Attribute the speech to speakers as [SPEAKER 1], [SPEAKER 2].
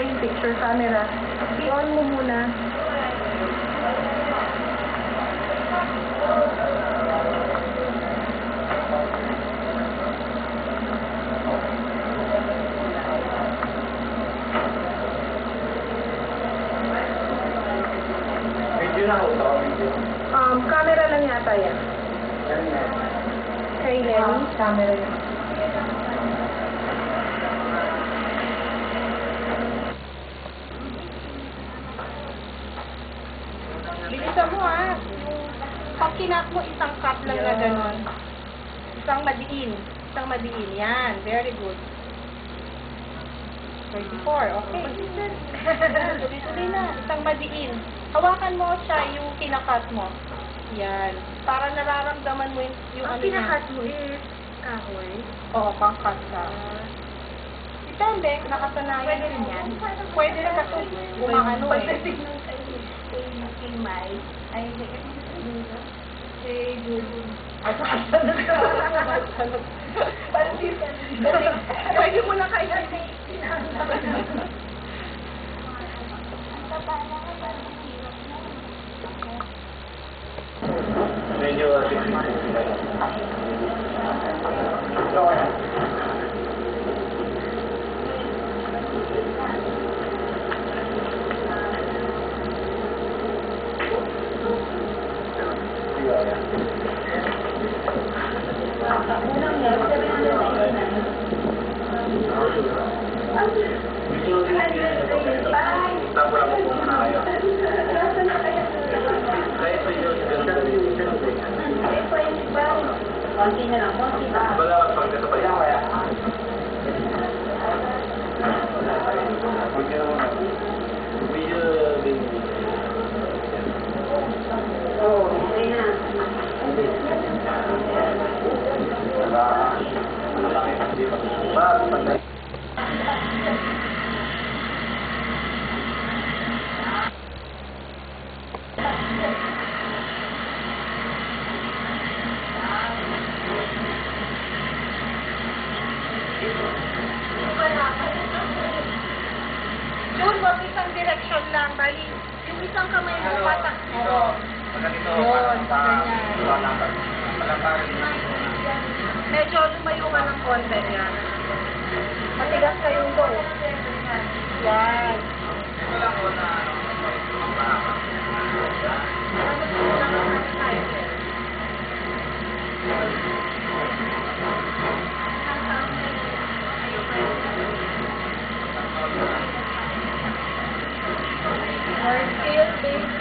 [SPEAKER 1] yung picture camera. I-on mo muna.
[SPEAKER 2] Video na ako.
[SPEAKER 1] Camera lang yata yan. Kay Lenny, camera yan. Bilisan mo pag kinat mo, isang cut lang na gano'n. Isang madiin. Isang madiin. Yan. Very good. 24. Okay. Tuloy-tuloy na. Isang madiin. Hawakan mo siya yung kinakat mo. Yan. Para nararamdaman mo yung
[SPEAKER 3] Ang
[SPEAKER 1] ano niya.
[SPEAKER 3] kinakat mo is kahoy.
[SPEAKER 1] Oo, pang-cut ka. Depende, nakasanayan.
[SPEAKER 3] Pwede rin yan?
[SPEAKER 1] Pwede rin kasi umaano eh.
[SPEAKER 3] Pagdating ng kay Mai, ay, kay Julie.
[SPEAKER 1] Pwede mo na kayo.
[SPEAKER 2] Medyo
[SPEAKER 3] konti na lang, konti na.
[SPEAKER 2] wala pagkasabay kaya. Video din.
[SPEAKER 3] Oo, okay na.
[SPEAKER 1] Jun, wag isang direction lang. Bali, yung isang kamay mo patak. Oo. Yun, ganyan. Medyo lumayo ka ng konti yan. Matigas kayong to. Yan. More skill-based